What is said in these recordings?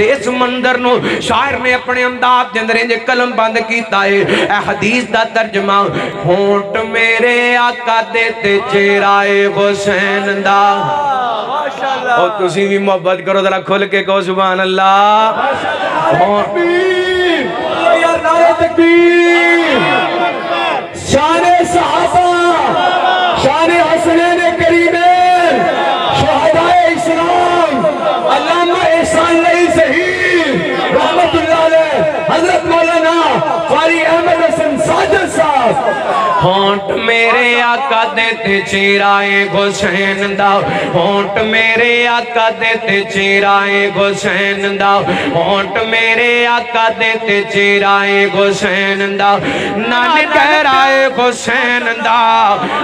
اس منظر نو شاعر نے اپنے انداز دے اندر انج قلم بند کیتا ہے اے حدیث دا ترجمہ ہونٹ میرے آقا دے تے چہرہ حسین دا اور تسی بھی محبت کرو ذرا کھل کے کہو سبحان اللہ تکبیر یار نعرہ تکبیر شان صحابہ شان حسنین کریمین شہداء اسلام علامہ احسان علی صحیح رحمت اللہ علیہ حضرت مولانا قاری احمد حسن ساجد صاحب ہونٹ میرے آقا دیتے چہرہ حسین دا ہونٹ میرے آقا دیتے چہرہ حسین دا ہونٹ میرے آقا دیتے چہرہ حسین دا نان کہرہ حسین دا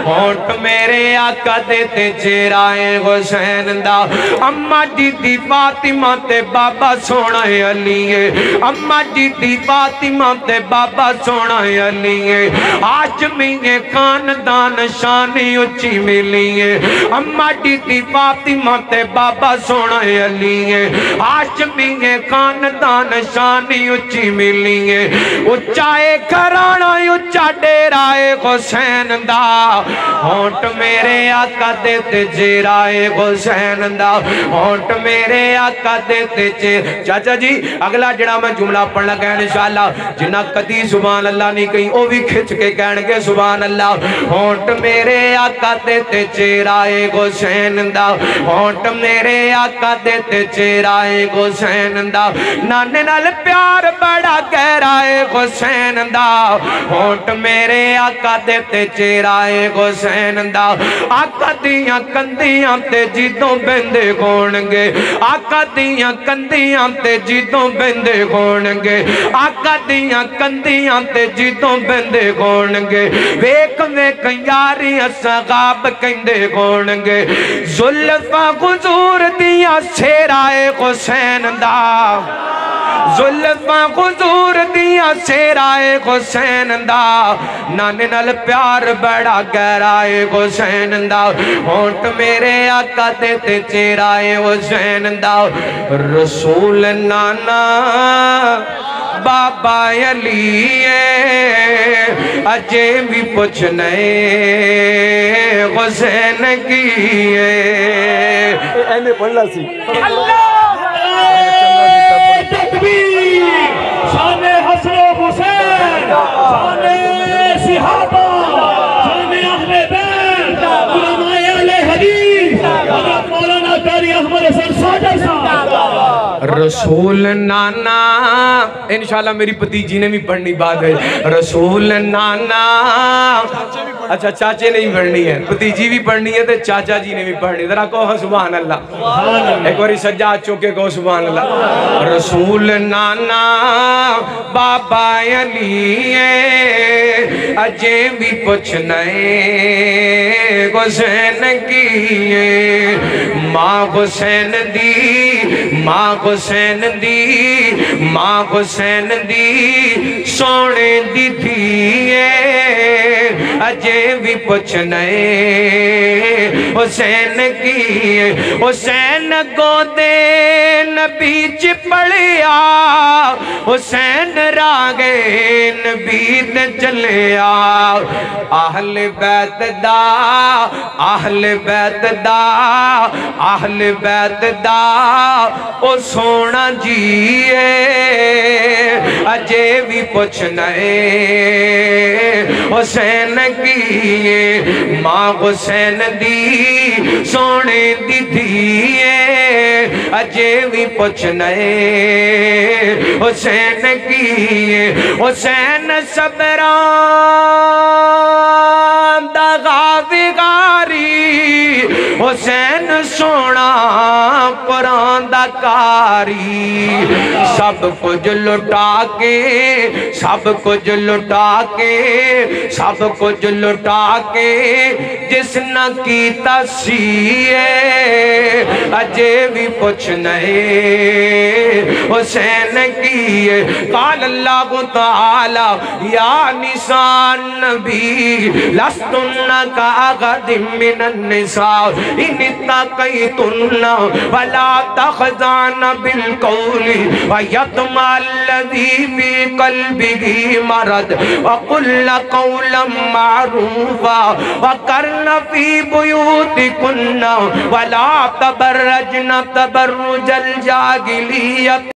ہونٹ میرے آقا دیتے چہرہ حسین دا اماں جی دی فاطمہ تے بابا سونا علی ہے اماں جی دی فاطمہ تے بابا سونا علی ہے آج میں خاندان شانی اچھی ملی ہے اماں جی دی فاطمہ تے بابا سونا علی ہے آج میں خاندان شانی اچھی ملی ہے اچھائے گھرانا اچھا ڈیرہ حسین دا ہونٹ میرے آقا دیتے چہرہ حسین دا ہونٹ میرے آقا دیتے چہرہ چاچا جی اگلا جڑا میں جملہ پڑھنا گیا انشاءاللہ جنہ کدی سبحان اللہ نہیں کہیں وہ بھی کھچ کے کہنے کے سبحان اللہ ہونٹ میرے آقا دیتے چہرہ حسین دا ہونٹ میرے آقا دیتے چہرہ حسین دا نانے نال پیار بڑا گہرا حسین دا ہونٹ میرے آقا دیتے چہرہ حسین دا آقا دیاں کندیاں تے جیدوں بندے گونگے آقا دیاں کندیاں تے جیدوں بندے گونگے آقا دیاں کندیاں تے جیدوں بندے گونگے ویک ویک یاری اصغاب کندے گونگے زلفہ غزور دیاں سیرہ حسین دا زلفہ غزور دیاں سیرہ حسین دا نانے نال پیار بڑا گہرا حسین دا ہونٹ میرے آقا دیتے چہرہ حسین دا رسول نانا بابا علی اجے بھی پوچھنے حسین کی اینے پڑھلا سی اللہ تکبیر شان حسن و حسین شان صحابہ شان اہل بیت علماء اہل حدیث حضرت مولانا قاری احمد حسن ساجد صاحب رسول نانا انشاءاللہ میری بھتیجی نے بھی پڑھنی بات ہے رسول نانا اچھا چاچے نے بھی پڑھنی ہے بھتیجی بھی پڑھنی ہے تو چاچا جی نے بھی پڑھنی ذرا کہو سبحان اللہ ایک باری سجاد چوکے کہو سبحان اللہ رسول نانا بابا علی اجے بھی پوچھنے حسین کی ماں حسین دی ماں حسین دی ماں حسین دی سونے دی تھیے اجے بھی پوچھنے حسین کی حسین گودے نبی چپڑیا حسین راگے نبی تے چلیا اہل بیت دا اہل بیت دا اہل بیت دا او سونا جیے اجے بھی پوچھنے حسین کی ماں حسین دی سونے دی تھیے اجے بھی پوچھنے حسین کی حسین صبران دا غاویگاری حسین سونا قرآن دا کاری سب کچھ لٹا کے سب کچھ لٹا کے سب کچھ لٹا کے جس نہ کیتا سیئے اجے بھی پوچھنے حسین کی ہے۔ قال اللہ تعالی یا نساء النبی لستن کاغد من النساء ان اتقیتن ولا تخضعن بالقول ویطمع الذی فی قلبه مرض وقلن قولا معروفا وقرن فی بیوتکن ولا تبرجن تبرج الجاہلیت